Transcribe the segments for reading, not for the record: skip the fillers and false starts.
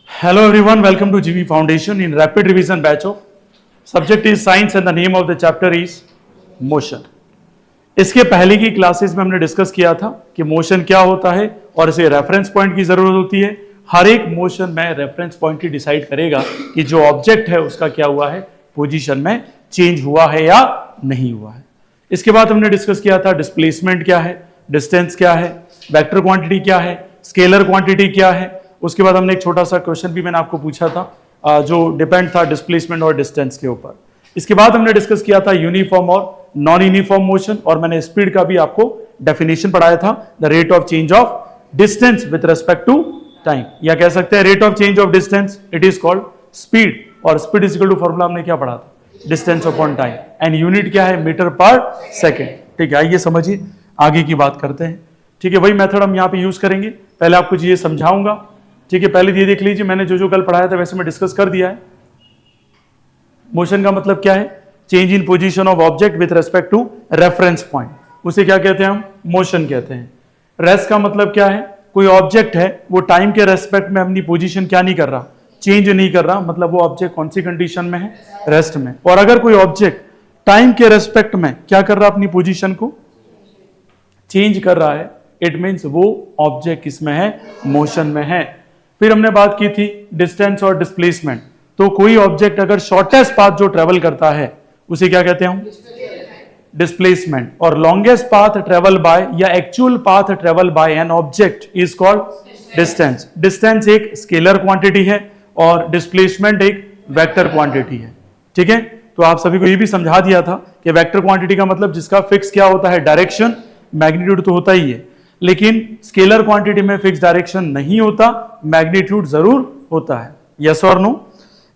Hello everyone, welcome to GV Foundation in rapid revision batch of subject is science and the name of the chapter is motion. इसके पहले की classes में हमने discuss किया था कि मोशन क्या होता है और इसे रेफरेंस पॉइंट की जरूरत होती है. हर एक मोशन में रेफरेंस पॉइंट ही डिसाइड करेगा कि जो ऑब्जेक्ट है उसका क्या हुआ है, पोजीशन में चेंज हुआ है या नहीं हुआ है. इसके बाद हमने डिस्कस किया था डिस्प्लेसमेंट क्या है, डिस्टेंस क्या है, वेक्टर क्वांटिटी क्या है, स्केलर क्वांटिटी क्या है. उसके बाद हमने एक छोटा सा क्वेश्चन भी मैंने आपको पूछा था जो डिपेंड था डिस्प्लेसमेंट और डिस्टेंस के ऊपर. इसके बाद हमने डिस्कस किया था यूनिफॉर्म और नॉन यूनिफॉर्म मोशन और मैंने स्पीड का भी आपको डेफिनेशन पढ़ाया था, the rate of change of distance with respect to time, या कह सकते हैं rate of change of distance it is called speed. और speed is equal to formula हमने क्या पढ़ा था, distance upon time, and unit क्या है, मीटर पर सेकेंड. ठीक है, आइए समझिए, आगे की बात करते हैं. ठीक है, वही मेथड हम यहाँ पे यूज करेंगे. पहले आपको चीजें समझाऊंगा. ठीक है, पहले ये देख लीजिए, मैंने जो कल पढ़ाया था वैसे मैं डिस्कस कर दिया है. मोशन का मतलब क्या है, change in position of object with respect to reference point, उसे क्या कहते हैं हम, मोशन कहते हैं. रेस्ट का मतलब क्या है, कोई ऑब्जेक्ट है वो टाइम के रेस्पेक्ट में अपनी पोजीशन क्या नहीं कर रहा, चेंज नहीं कर रहा, मतलब वो ऑब्जेक्ट कौन सी कंडीशन में है, रेस्ट में. और अगर कोई ऑब्जेक्ट टाइम के रेस्पेक्ट में क्या कर रहा, अपनी पोजीशन को चेंज कर रहा है, इट मींस वो ऑब्जेक्ट किसमें है, मोशन में है. फिर हमने बात की थी डिस्टेंस और डिस्प्लेसमेंट. तो कोई ऑब्जेक्ट अगर शॉर्टेस्ट पाथ जो ट्रेवल करता है उसे क्या कहते हैं हम, डिस्प्लेसमेंट. और लॉन्गेस्ट पाथ ट्रेवल बाय या actual path travel by an object is called distance. Distance एक स्केलर क्वांटिटी है और डिस्प्लेसमेंट एक वेक्टर क्वांटिटी है. ठीक है, तो आप सभी को ये भी समझा दिया था कि वेक्टर क्वांटिटी का मतलब जिसका फिक्स क्या होता है, डायरेक्शन, मैग्नीट्यूड तो होता ही है, लेकिन स्केलर क्वांटिटी में फिक्स डायरेक्शन नहीं होता, मैग्नीट्यूड जरूर होता है. यस और नो.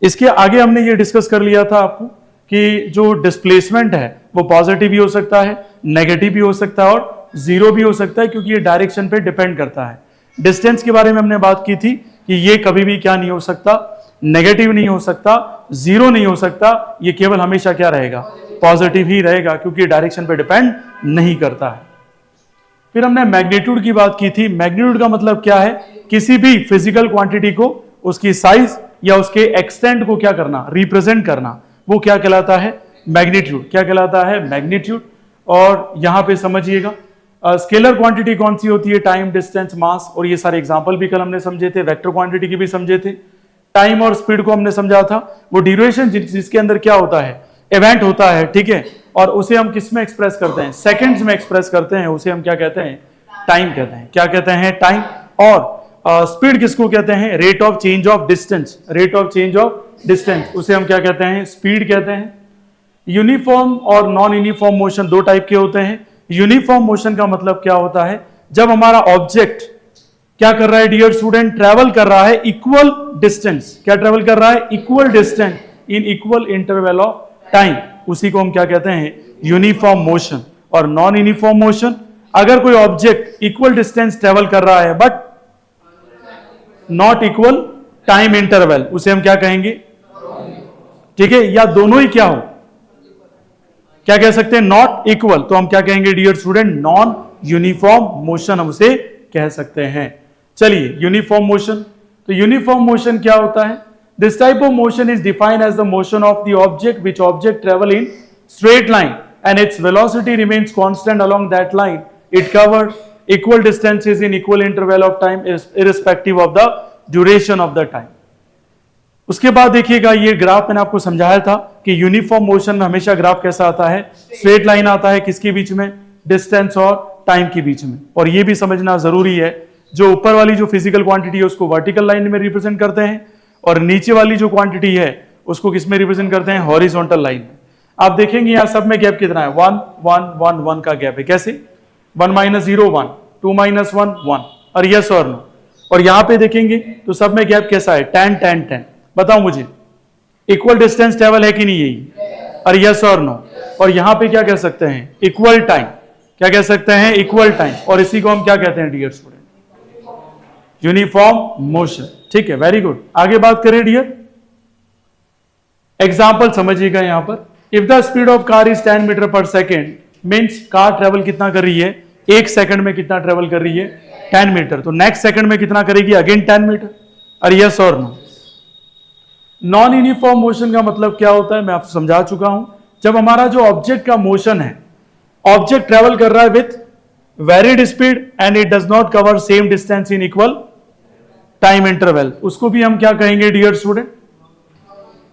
इसके आगे हमने ये डिस्कस कर लिया था आपको कि जो डिस्प्लेसमेंट है वो पॉजिटिव भी हो सकता है, नेगेटिव भी हो सकता है और जीरो भी हो सकता है, क्योंकि ये डायरेक्शन पे डिपेंड करता है. डिस्टेंस के बारे में हमने बात की थी कि ये कभी भी क्या नहीं हो सकता, नेगेटिव नहीं हो सकता, जीरो नहीं हो सकता, ये केवल हमेशा क्या रहेगा, पॉजिटिव ही रहेगा, क्योंकि डायरेक्शन पे डिपेंड नहीं करता है. फिर हमने मैग्नीट्यूड की बात की थी. मैग्नीट्यूड का मतलब क्या है, किसी भी फिजिकल क्वांटिटी को उसकी साइज या उसके एक्सटेंट को क्या करना, रिप्रेजेंट करना, वो क्या कहलाता है, मैग्नीट्यूड. क्या कहलाता है, मैग्नीट्यूड. और यहां पे समझिएगा स्केलर क्वांटिटी कौन सी होती है, टाइम, डिस्टेंस, मास, और ये सारे एग्जांपल भी कल हमने समझे थे. वेक्टर क्वांटिटी की भी समझे थे. टाइम और स्पीड को हमने समझा था, वो ड्यूरेशन जिसके अंदर क्या होता है, इवेंट होता है. ठीक है, और उसे हम किस में एक्सप्रेस करते हैं, सेकंड्स में एक्सप्रेस करते हैं, उसे हम क्या कहते हैं, टाइम कहते हैं. क्या कहते हैं, टाइम. और स्पीड किसको कहते हैं, rate of change of distance, rate of change of distance, उसे हम क्या कहते हैं, स्पीड कहते हैं. यूनिफॉर्म और नॉन यूनिफॉर्म मोशन दो टाइप के होते हैं. यूनिफॉर्म मोशन का मतलब क्या होता है, जब हमारा ऑब्जेक्ट क्या कर रहा है डियर स्टूडेंट, ट्रेवल कर रहा है इक्वल डिस्टेंस. क्या ट्रेवल कर रहा है, equal distance in equal interval of time, उसी को हम क्या कहते हैं, यूनिफॉर्म मोशन. और नॉन यूनिफॉर्म मोशन, अगर कोई ऑब्जेक्ट इक्वल डिस्टेंस ट्रेवल कर रहा है but not equal time interval, उसे हम क्या कहेंगे, ठीक है, या दोनों ही क्या हो, क्या कह सकते हैं, नॉट इक्वल, तो हम क्या कहेंगे dear student, non uniform motion हम उसे कह सकते हैं. चलिए, यूनिफॉर्म मोशन. तो यूनिफॉर्म मोशन क्या होता है, this type of motion is defined as the motion of the object which object travel in straight line and its velocity remains constant along that line. It covers equal distances in equal interval of time irrespective of the duration of the time. उसके बाद देखिएगा, ये graph मैंने आपको समझाया था कि uniform motion में हमेशा ग्राफ कैसा आता है, स्ट्रेट लाइन आता है, किसके बीच में, डिस्टेंस और टाइम के बीच में. और ये भी समझना जरूरी है, जो ऊपर वाली जो फिजिकल क्वांटिटी है उसको वर्टिकल लाइन में रिप्रेजेंट करते हैं और नीचे वाली जो क्वांटिटी है उसको किस में रिप्रेजेंट करते हैं, हॉरिजॉन्टल लाइन में. आप देखेंगे यहाँ सब में गैप कितना है, 1 1 1 1 का गैप है. कैसे, 1 - 0 1, 2 - 1 1, और यस और नो. और यहाँ पे देखेंगे तो सब में गैप कैसा है, 10 10 10. बताओ मुझे, इक्वल डिस्टेंस ट्रेवल है कि नहीं, यही, और यस और नो. और यहाँ पे क्या कह सकते हैं, इक्वल टाइम. क्या कह सकते हैं, इक्वल टाइम. और इसी को हम क्या कहते हैं डियर स्टूडेंट, यूनिफॉर्म मोशन. ठीक है, वेरी गुड. आगे बात करें डियर, एग्जाम्पल समझिएगा. यहां पर if the speed of car is 10 metre per second, means car travel कितना कर रही है, 1 सेकंड में कितना ट्रेवल कर रही है, 10 मीटर, तो नेक्स्ट सेकंड में कितना करेगी? Again 10 metre. और यस और नो? नॉन यूनिफॉर्म मोशन का मतलब क्या होता है मैं आपको समझा चुका हूं। जब हमारा जो ऑब्जेक्ट का मोशन है, ऑब्जेक्ट ट्रेवल कर रहा है with varied speed and it does not cover same distance in equal time interval, उसको भी हम क्या कहेंगे डियर स्टूडेंट?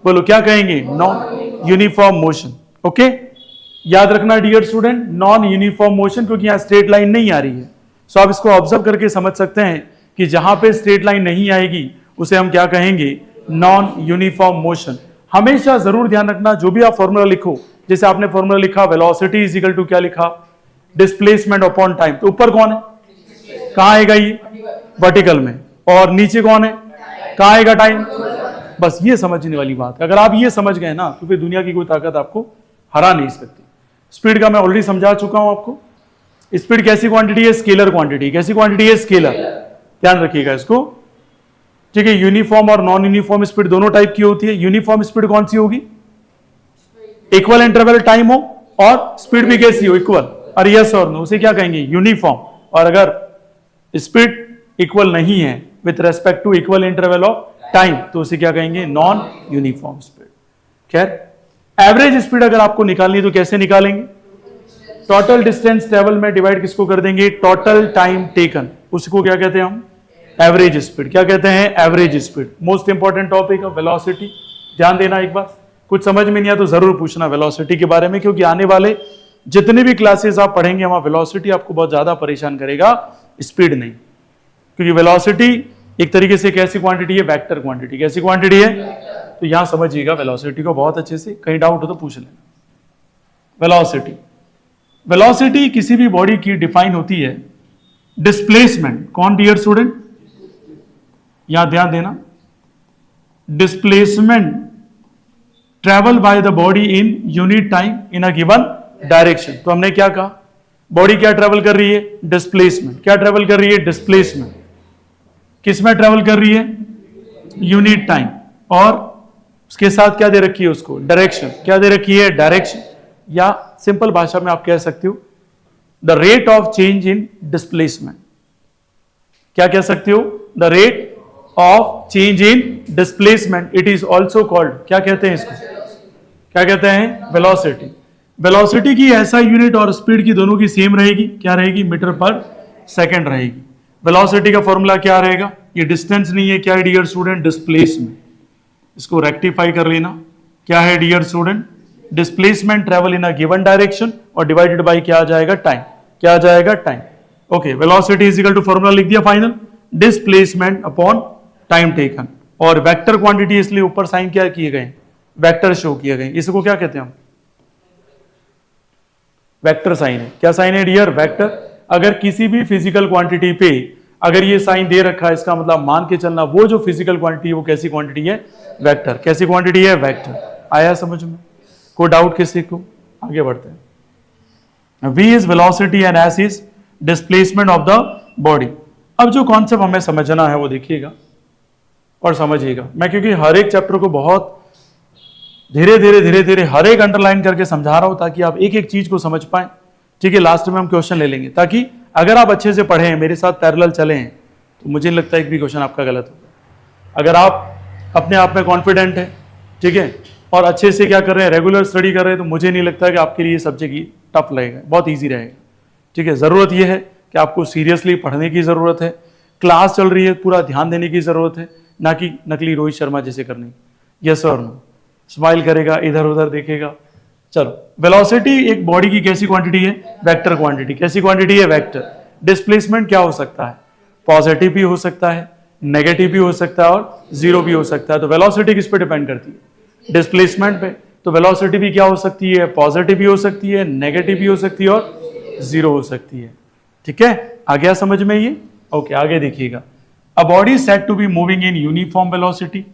बोलो क्या कहेंगे? Non uniform motion. ओके, याद रखना dear student, non uniform motion, क्योंकि यहां स्ट्रेट लाइन नहीं आ रही है। सो आप इसको ऑब्जर्व करके समझ सकते हैं कि जहां पे स्ट्रेट लाइन नहीं आएगी उसे हम क्या कहेंगे? Non uniform motion. हमेशा जरूर ध्यान रखना, जो भी आप फॉर्मूला लिखो, जैसे आपने फॉर्मूला लिखा वेलोसिटी इज इक्वल टू क्या लिखा? डिस्प्लेसमेंट अपॉन टाइम, तो ऊपर कौन है? कहां आएगा ये? वर्टिकल में। और नीचे कौन है? कहां आएगा? टाइम। बस ये समझने वाली बात है। अगर आप ये समझ गए ना तो फिर दुनिया की कोई ताकत आपको हरा नहीं सकती। स्पीड का मैं ऑलरेडी समझा चुका हूं आपको। स्पीड कैसी क्वांटिटी है? Scalar quantity. कैसी क्वांटिटी है? स्केलर। ध्यान रखिएगा इसको, ठीक है। यूनिफॉर्म और नॉन यूनिफॉर्म स्पीड दोनों टाइप की होती है। यूनिफॉर्म स्पीड कौन सी होगी? इक्वल इंटरवल टाइम हो और स्पीड भी कैसी हो? इक्वल। और यस और नो, उसे क्या कहेंगे? यूनिफॉर्म। और अगर स्पीड इक्वल नहीं है with respect to equal interval of time तो उसे क्या कहेंगे? Non uniform speed. खैर, एवरेज स्पीड अगर आपको निकालनी है तो कैसे निकालेंगे? टोटल डिस्टेंस ट्रेवल में डिवाइड किसको कर देंगे? Total time taken. उसको क्या कहते हैं हम? Average speed. क्या कहते हैं? Average speed. Most important topic है वेलोसिटी। ध्यान देना, एक बार कुछ समझ में नहीं आया तो जरूर पूछना वेलोसिटी के बारे में, क्योंकि आने वाले जितने भी क्लासेस आप पढ़ेंगे वहां वेलोसिटी आपको बहुत ज्यादा परेशान करेगा, स्पीड नहीं। क्योंकि वेलोसिटी एक तरीके से कैसी क्वांटिटी है? Vector quantity. कैसी क्वांटिटी है? तो यहां समझिएगा वेलोसिटी को बहुत अच्छे से, कहीं डाउट हो तो पूछ लेना। वेलोसिटी, वेलोसिटी किसी भी बॉडी की डिफाइन होती है डिस्प्लेसमेंट। कौन डियर स्टूडेंट? यहां ध्यान देना, displacement travel by the body in unit time in a given direction. तो हमने क्या कहा? बॉडी क्या ट्रेवल कर रही है? डिस्प्लेसमेंट। क्या ट्रेवल कर रही है? डिस्प्लेसमेंट। किस में ट्रेवल कर रही है? Unit time. और उसके साथ क्या दे रखी है उसको? डायरेक्शन। क्या दे रखी है? डायरेक्शन। या सिंपल भाषा में आप कह सकते हो the rate of change in displacement. क्या कह सकते हो? The rate of change in displacement. It is also called, क्या कहते हैं इसको? क्या कहते हैं? वेलोसिटी। वेलोसिटी की ऐसा यूनिट और स्पीड की दोनों की सेम रहेगी। क्या रहेगी? मीटर पर सेकंड रहेगी। वेलोसिटी का फॉर्मूला क्या रहेगा? ये डिस्टेंस नहीं है, क्या है डियर स्टूडेंट? डिस्प्लेसमेंट। इसको रेक्टिफाई कर लेना, क्या है dear student? Displacement travel in a given direction और डिवाइडेड बाय क्या आ जाएगा? टाइम। क्या आ जाएगा? Time. Okay, velocity is equal to formula लिख दिया final, displacement upon time taken. और वेक्टर क्वांटिटी इसलिए ऊपर साइन क्या किए गए? वेक्टर शो किए गए। इसको क्या कहते हैं हम? वेक्टर साइन है। क्या साइन है डियर? वेक्टर। अगर किसी भी फिजिकल क्वांटिटी पे अगर ये साइन दे रखा है, इसका मतलब मान के चलना वो जो फिजिकल क्वांटिटी है वो कैसी क्वांटिटी है? वेक्टर। कैसी क्वांटिटी है? वेक्टर। आया समझ में? कोई डाउट किसी को? आगे बढ़ते हैं। v is velocity and s is displacement of the body. अब जो कॉन्सेप्ट हमें समझना है वो देखिएगा और समझिएगा। मैं क्योंकि हर एक चैप्टर को बहुत धीरे धीरे हर एक अंडरलाइन करके समझा रहा हूं ताकि आप एक एक चीज को समझ पाए। ठीक है, लास्ट में हम क्वेश्चन ले लेंगे ताकि अगर आप अच्छे से पढ़े मेरे साथ पैरेलल चले हैं तो मुझे नहीं लगता एक भी क्वेश्चन आपका गलत होगा। अगर आप अपने आप में कॉन्फिडेंट है, ठीक है, और अच्छे से क्या कर रहे हैं? रेगुलर स्टडी कर रहे हैं, तो मुझे नहीं लगता कि आपके लिए सब्जेक्ट टफ लगेगा, बहुत ईजी रहेगा। ठीक है, जरूरत यह है कि आपको सीरियसली पढ़ने की जरूरत है। क्लास चल रही है, पूरा ध्यान देने की जरूरत है, ना कि नकली रोहित शर्मा जैसे करने की। यस और नो? स्माइल करेगा, इधर उधर देखेगा। चलो, वेलोसिटी एक बॉडी की कैसी क्वांटिटी है? Vector quantity. कैसी क्वांटिटी है? वेक्टर। डिस्प्लेसमेंट क्या हो सकता है? पॉजिटिव भी हो सकता है, नेगेटिव भी हो सकता है और जीरो भी हो सकता है। तो वेलोसिटी किस पे डिपेंड करती है? डिस्प्लेसमेंट पे। तो वेलोसिटी भी क्या हो सकती है? पॉजिटिव भी हो सकती है, नेगेटिव भी हो सकती है और जीरो हो सकती है। ठीक है, आ गया समझ में ये? ओके, आगे देखिएगा। A body said to be moving in uniform velocity,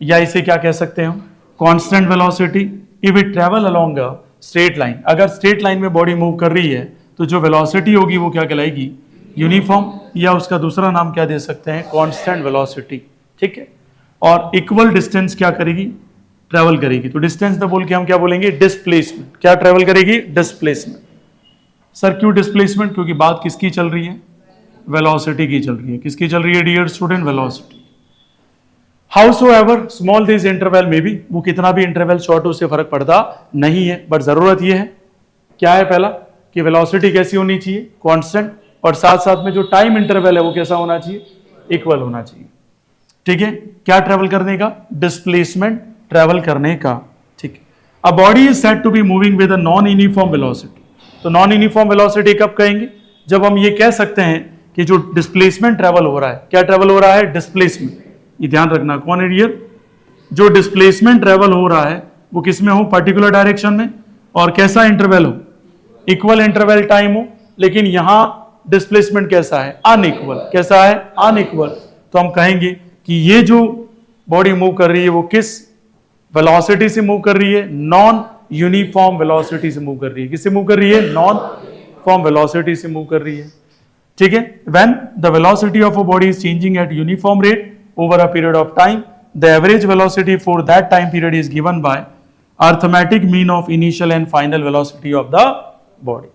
या इसे क्या कह सकते हैं हम? Constant velocity if it travel along a straight line. अगर स्ट्रेट लाइन में बॉडी मूव कर रही है तो जो वेलोसिटी होगी वो क्या कहलाएगी? यूनिफॉर्म, या उसका दूसरा नाम क्या दे सकते हैं? Constant velocity. ठीक है, और इक्वल डिस्टेंस क्या करेगी? ट्रेवल करेगी। तो डिस्टेंस ना बोल के हम क्या बोलेंगे? डिस्प्लेसमेंट। क्या ट्रेवल करेगी? डिस्प्लेसमेंट। सर क्यों डिस्प्लेसमेंट? क्योंकि बात किसकी चल रही है? वेलोसिटी की चल रही है। किसकी चल रही है dear student? Velocity. Howsoever small this interval में भी, वो कितना भी इंटरवल शॉर्ट हो उससे फर्क पड़ता नहीं है, बट जरूरत ये है क्या है? पहला कि वेलोसिटी कैसी होनी चाहिए? कांस्टेंट, और साथ साथ में जो टाइम इंटरवल है वो कैसा होना चाहिए? इक्वल होना चाहिए। ठीक है, क्या ट्रेवल करने का? डिस्प्लेसमेंट ट्रेवल करने का। ठीक है, a body is said to be moving with a non uniform velocity. तो नॉन यूनिफॉर्म वेलोसिटी कब कहेंगे? जब हम ये कह सकते हैं कि जो डिस्प्लेसमेंट ट्रेवल हो रहा है, क्या ट्रेवल हो रहा है? डिस्प्लेसमेंट। ये ध्यान रखना, कौन है डियर? जो डिस्प्लेसमेंट ट्रेवल हो रहा है वो किसमें हो? पर्टिकुलर डायरेक्शन में, और कैसा इंटरवल हो? इक्वल इंटरवल टाइम हो। लेकिन यहां डिस्प्लेसमेंट कैसा है? अनइक्वल। कैसा है? अनइक्वल। तो हम कहेंगे कि ये जो बॉडी मूव कर रही है वो किस वेलोसिटी से मूव कर रही है? नॉन यूनिफॉर्म वेलोसिटी से मूव कर रही है। किससे मूव कर रही है? नॉन फॉर्म वेलोसिटी से मूव कर रही है। ठीक है, when the velocity of a body is changing eight uniform rate over a period of time, the average velocity for that time period is given by arithmetic mean of initial and final velocity of the body.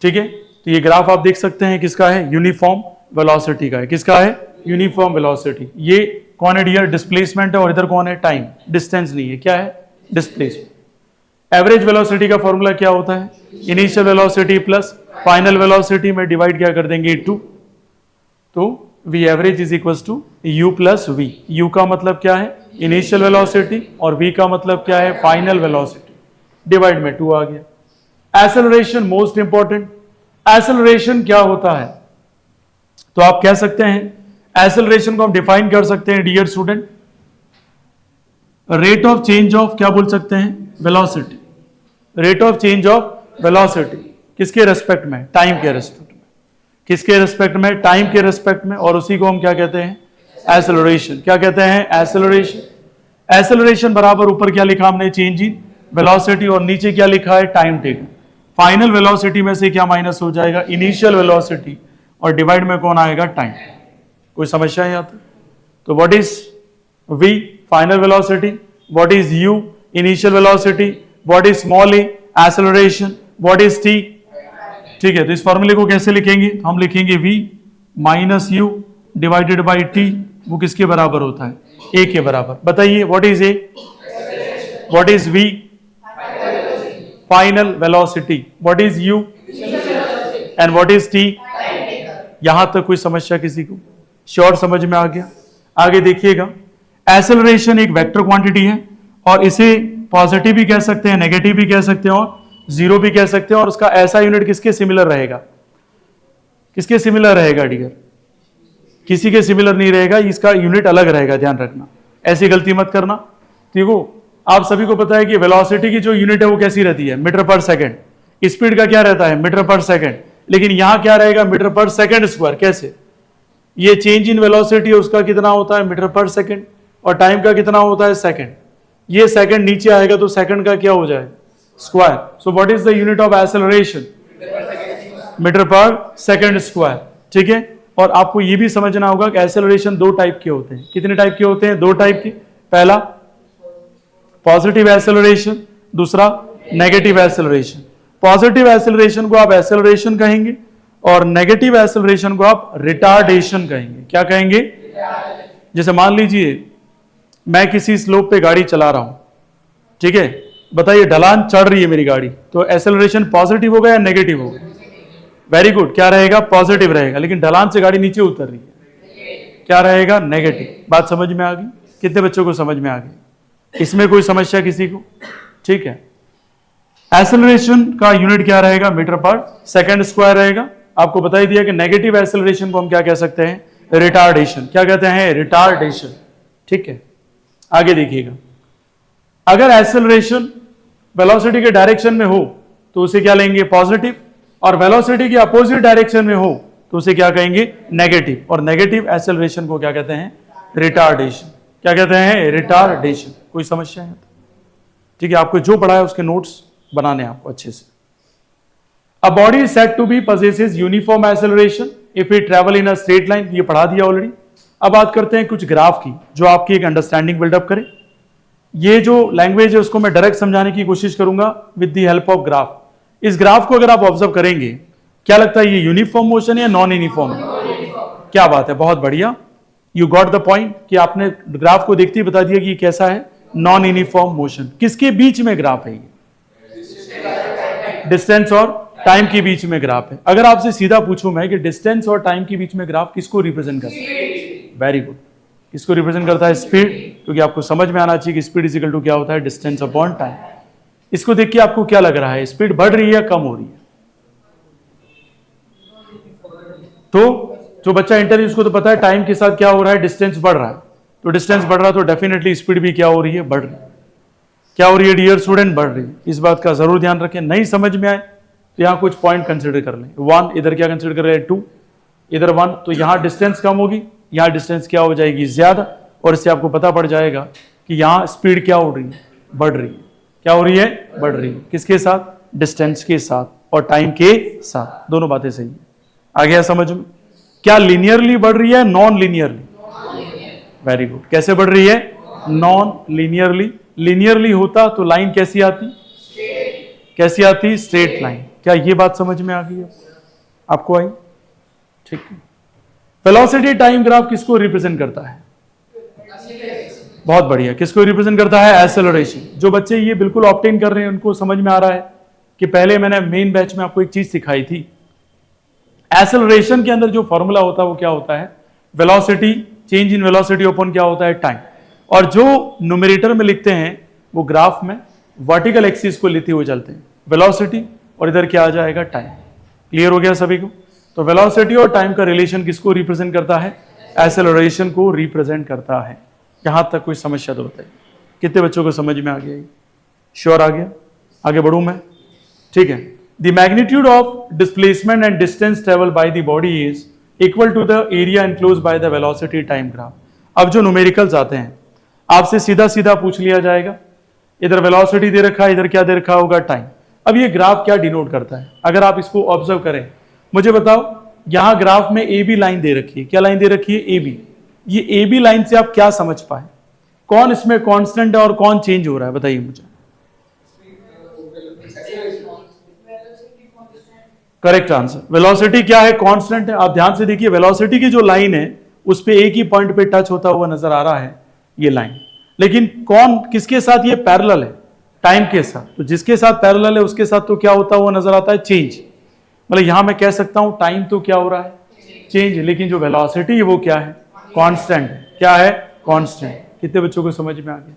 ठीक है, तो ये graph आप देख सकते हैं किसका है? यूनिफॉर्म वेलोसिटी का है। किसका है? Uniform velocity. ये कौन है डियर? डिस्प्लेसमेंट है, और इधर कौन है? टाइम। डिस्टेंस नहीं है, क्या है? डिस्प्लेसमेंट। एवरेज वेलोसिटी का फॉर्मूला क्या होता है? Initial velocity plus final velocity में डिवाइड क्या कर देंगे? 2। तो V average is equal to U plus V। U का मतलब क्या है? इनिशियल वेलोसिटी, और V का मतलब क्या है? Final velocity. डिवाइड में 2 आ गया। Acceleration most important. एक्सेलरेशन क्या होता है? तो आप कह सकते हैं एक्सेलरेशन को हम डिफाइन कर सकते हैं dear student, rate of change of, क्या बोल सकते हैं? Velocity. Rate of change of velocity किसके रेस्पेक्ट में? टाइम के रेस्पेक्ट में। किसके रेस्पेक्ट में? टाइम के रेस्पेक्ट में। और उसी को हम क्या कहते हैं? एक्सेलरेशन। क्या कहते हैं? एक्सेलरेशन। एक्सेलरेशन बराबर ऊपर क्या लिखा हमने? चेंज इन वेलोसिटी, और नीचे क्या लिखा है? Time taken. फाइनल वेलोसिटी में से क्या माइनस हो जाएगा? इनिशियल वेलोसिटी, और डिवाइड में कौन आएगा? टाइम। कोई समस्या है यहाँ तक? तो what is V? Final velocity. What is U? Initial velocity. What is small a? Acceleration. What is T? ठीक है, तो इस फॉर्मूले को कैसे लिखेंगे? हम लिखेंगे V minus U divided by T। वो किसके बराबर होता है? A के बराबर। बताइए, what is A? What is V? Final velocity. What is U? And what is T? यहां तक कोई समस्या किसी को? श्योर समझ में आ गया? आगे देखिएगा, एक्सेलरेशन एक वेक्टर क्वांटिटी है, और इसे पॉजिटिव भी कह सकते हैं, नेगेटिव भी कह सकते हैं, और जीरो भी कह सकते हैं। और उसका ऐसा यूनिट किसके सिमिलर रहेगा? किसके सिमिलर रहेगा डियर? किसी के सिमिलर नहीं रहेगा, इसका यूनिट अलग रहेगा। ध्यान रखना, ऐसी गलती मत करना। देखो, आप सभी को पता है कि वेलोसिटी की जो यूनिट है वो कैसी रहती है? Metre per second. स्पीड का क्या रहता है? Metre per second. लेकिन यहां क्या रहेगा? Metre per second square. कैसे? ये चेंज इन वेलोसिटी है उसका कितना होता है? Metre per second. और टाइम का कितना होता है? सेकंड। ये सेकंड नीचे आएगा तो सेकंड का क्या हो जाएगा? Square. So what is the unit of acceleration? Metre per second square. ठीक है, और आपको ये भी समझना होगा कि एक्सेलरेशन 2 टाइप के होते हैं। कितने टाइप के होते हैं? 2 टाइप के। पहला पॉजिटिव एक्सेलरेशन, दूसरा नेगेटिव एक्सेलरेशन। पॉजिटिव एक्सेलरेशन को आप एक्सेलरेशन कहेंगे, और नेगेटिव एक्सेलरेशन को आप रिटार्डेशन कहेंगे। क्या कहेंगे? जैसे मान लीजिए मैं किसी स्लोप पे गाड़ी चला रहा हूं, ठीक है, बताइए ढलान चढ़ रही है मेरी गाड़ी, तो एक्सेलरेशन पॉजिटिव होगा या नेगेटिव होगा? वेरी गुड, क्या रहेगा? पॉजिटिव रहेगा। लेकिन ढलान से गाड़ी नीचे उतर रही है, क्या रहेगा? नेगेटिव। बात समझ में आ गई? कितने बच्चों को समझ में आ गई? इसमें कोई समस्या किसी को? ठीक है, एक्सेलरेशन का यूनिट क्या रहेगा? मीटर पर सेकंड स्क्वायर रहेगा। आपको बता ही दिया कि नेगेटिव एक्सेलरेशन को हम क्या कह सकते हैं? रिटार्डेशन। क्या कहते हैं? रिटार्डेशन। ठीक है, आगे देखिएगा, अगर एक्सेलरेशन वेलोसिटी के डायरेक्शन में हो तो उसे क्या लेंगे? पॉजिटिव। और वेलोसिटी के अपोजिट डायरेक्शन में हो तो उसे क्या कहेंगे? नेगेटिव। और नेगेटिव एक्सेलरेशन को क्या कहते हैं? रिटार्डेशन। क्या कहते हैं? रिटार्डेशन। कोई समस्या है? ठीक है, आपको जो पढ़ा है उसके नोट्स बनाने हैं आपको अच्छे से। A body is said to be possesses uniform acceleration if it travel in a straight line। ये पढ़ा दिया ऑलरेडी। अब बात करते हैं कुछ ग्राफ की, जो आपकी एक अंडरस्टैंडिंग बिल्डअप करे। ये जो लैंग्वेज है उसको मैं डायरेक्ट समझाने की कोशिश करूंगा with the help of graph. इस ग्राफ को अगर आप ऑब्जर्व करेंगे क्या लगता है ये यूनिफॉर्म मोशन है या नॉन यूनिफॉर्म? क्या बात है, बहुत बढ़िया, यू गॉट द पॉइंट कि आपने ग्राफ को देखते ही बता दिया कि ये कैसा है, नॉन यूनिफॉर्म मोशन। किसके बीच में ग्राफ है ये? डिस्टेंस और टाइम के बीच में ग्राफ है। अगर आपसे सीधा पूछूं मैं कि डिस्टेंस और टाइम के बीच में ग्राफ किसको रिप्रेजेंट करता है? वेरी गुड, किसको रिप्रेजेंट करता है? स्पीड, क्योंकि आपको समझ में आना चाहिए कि स्पीड इज इक्वल टू क्या होता है? Distance upon time. इसको देख के आपको क्या लग रहा है, स्पीड बढ़ रही है या कम हो रही है? तो जो बच्चा इंटरव्यू, उसको तो पता है टाइम के साथ क्या हो रहा है, डिस्टेंस बढ़ रहा है। तो डिस्टेंस बढ़ रहा है तो डेफिनेटली स्पीड भी क्या हो रही है? बढ़ रही है। क्या हो रही है डियर स्टूडेंट? बढ़ रही है। इस बात का जरूर ध्यान रखें। नहीं समझ में आए तो यहां कुछ पॉइंट कंसिडर कर लें। 1 इधर क्या कंसिडर कर रहे हैं? 2 इधर 1, तो यहां डिस्टेंस कम होगी, यहां डिस्टेंस क्या हो जाएगी? ज्यादा। और इससे आपको पता पड़ जाएगा कि यहां स्पीड क्या हो रही है? बढ़ रही है। क्या हो रही है? बढ़ रही है। किसके साथ? डिस्टेंस के साथ और टाइम के साथ, दोनों बातें सही है। आ गया समझ में? क्या लीनियरली बढ़ रही है, नॉन लीनियरली? Very good. कैसे बढ़ रही है? Non linearly. लीनियरली होता तो लाइन कैसी आती? कैसी आती? Straight line. क्या ये बात समझ में आ गई है आपको? आई? ठीक है। वेलोसिटी टाइम ग्राफ किसको रिप्रेजेंट करता है? बहुत बढ़िया। किसको रिप्रेजेंट करता है? एक्सेलरेशन। जो बच्चे ये बिल्कुल ऑप्टेन कर रहे हैं उनको समझ में आ रहा है कि पहले मैंने मेन बैच में आपको एक चीज सिखाई थी। एक्सेलरेशन के अंदर जो फॉर्मूला होता है वो क्या होता है? Velocity, change in velocity upon क्या होता है? टाइम। और जो न्यूमरेटर में लिखते हैं वो ग्राफ में वर्टिकल एक्सिस को लेते हुए चलते हैं, वेलोसिटी और इधर क्या आ जाएगा? टाइम। क्लियर हो गया सभी को? तो वेलोसिटी और टाइम का रिलेशन किसको रिप्रेजेंट करता है? एक्सेलरेशन को रिप्रेजेंट करता है। यहां तक कोई समस्या तो बताइए, कितने बच्चों को समझ में आ गया? श्योर आ गया? आगे बढ़ूं मैं? ठीक है। The magnitude of displacement and distance traveled by the body is equal to the area enclosed by the velocity time graph. अब जो न्यूमेरिकल्स आते हैं आपसे सीधा सीधा पूछ लिया जाएगा, इधर वेलोसिटी दे रखा है, इधर क्या दे रखा होगा? टाइम। अब ये ग्राफ क्या डिनोट करता है? अगर आप इसको ऑब्जर्व करें, मुझे बताओ, यहां ग्राफ में ए बी लाइन दे रखी है। क्या लाइन दे रखी है? A B. ये ए बी लाइन से आप क्या समझ पाए? कौन इसमें कांस्टेंट है और कौन चेंज हो रहा है? बताइए मुझे। Correct answer. वेलोसिटी क्या है? कांस्टेंट है। आप ध्यान से देखिए, वेलोसिटी की जो लाइन है उस पे एक ही पॉइंट पे टच होता हुआ नजर आ रहा है ये लाइन, लेकिन कौन किसके साथ ये पैरेलल है? टाइम के साथ। तो जिसके साथ पैरेलल है उसके साथ तो क्या होता हुआ नजर आता है? चेंज। मतलब यहां मैं कह सकता हूं टाइम तो क्या हो रहा है? चेंज। लेकिन जो वेलोसिटी है वो क्या है? कांस्टेंट है। क्या है? कांस्टेंट। कितने बच्चों को समझ में आ गया?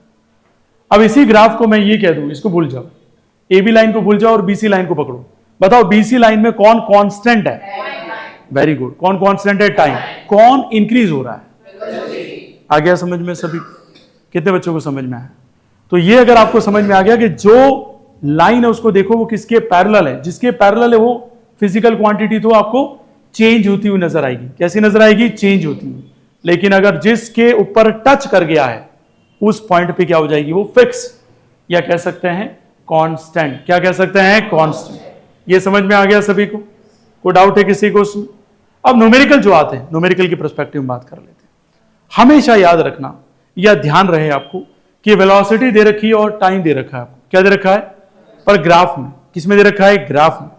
अब इसी ग्राफ को मैं ये कह दूं, इसको भूल जाओ, ए बी लाइन को भूल जाओ और बीसी लाइन को पकड़ो। बताओ बीसी लाइन में कौन कांस्टेंट है? Very good. कौन कांस्टेंट है? टाइम। कौन इंक्रीज हो रहा है? आ गया समझ में सभी? कितने बच्चों को समझ में आया? तो ये अगर आपको समझ में आ गया कि जो लाइन है उसको देखो वो किसके पैरेलल है, जिसके पैरेलल है वो फिजिकल क्वांटिटी तो आपको चेंज होती हुई नजर आएगी। कैसी नजर आएगी? चेंज होती हुई। लेकिन अगर जिसके ऊपर टच कर गया है उस पॉइंट पे क्या हो जाएगी? वो फिक्स, या कह सकते हैं कांस्टेंट। क्या कह सकते हैं? कांस्टेंट। ये समझ में आ गया सभी को? कोई डाउट है किसी को उसमें? अब न्यूमेरिकल जो आते हैं, न्यूमेरिकल की पर्सपेक्टिव में बात कर लेते हैं। हमेशा याद रखना या ध्यान रहे आपको कि वेलोसिटी दे रखी है और टाइम दे रखा है। आपको क्या दे रखा है? पर ग्राफ में। किस में दे रखा है? ग्राफ में।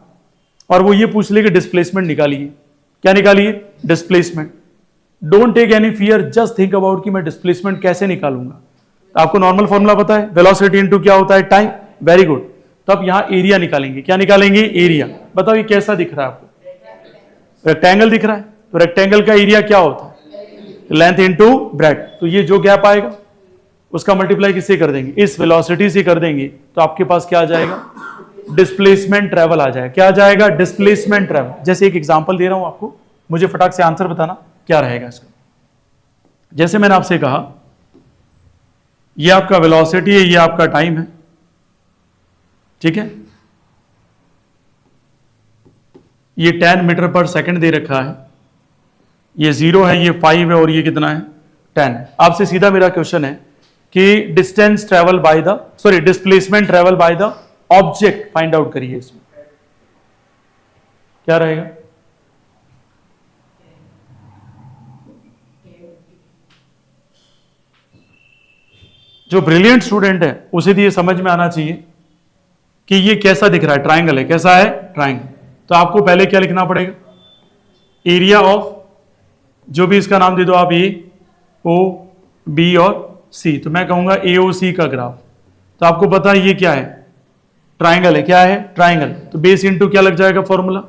और वो ये पूछ ले कि डिस्प्लेसमेंट निकालिए। क्या निकालिए? Displacement. Don't take any fear, just think about कि मैं डिस्प्लेसमेंट कैसे निकालूंगा। तो आपको नॉर्मल फॉर्मूला पता है, वेलोसिटी इनटू क्या होता है? टाइम। Very good. तो अब यहां एरिया निकालेंगे। क्या निकालेंगे? एरिया। बताओ ये कैसा दिख रहा है आपको? रेक्टेंगल दिख रहा है। तो रेक्टेंगल का एरिया क्या होता है? Length into breadth. तो ये जो गैप आएगा उसका मल्टीप्लाई किससे कर देंगे? इस वेलोसिटी से कर देंगे। तो आपके पास क्या आ जाएगा? डिस्प्लेसमेंट ट्रेवल आ जाएगा। क्या आ जाएगा? Displacement travel. जैसे एक एग्जांपल दे रहा हूं आपको, मुझे फटाक से आंसर बताना क्या रहेगा इसका। जैसे मैंने आपसे कहा ये आपका वेलोसिटी है, ये आपका टाइम है, ठीक है। ये 10 मीटर पर सेकंड दे रखा है, ये 0 है, ये 5 है और ये कितना है? 10 है। आपसे सीधा मेरा क्वेश्चन है कि distance travel by the displacement travel by the object find out करिए। इसमें क्या रहेगा? जो ब्रिलियंट स्टूडेंट है उसे तो ये समझ में आना चाहिए कि ये कैसा दिख रहा है? ट्राइंगल है। कैसा है? ट्राइंगल। तो आपको पहले क्या लिखना पड़ेगा, एरिया ऑफ, जो भी इसका नाम दे दो आप, ए ओ बी और सी, तो मैं कहूंगा AOC का ग्राफ। तो आपको पता है ये क्या है, ट्राइंगल है। क्या है, ट्राइंगल। तो बेस इंटू क्या लग जाएगा फॉर्मूला,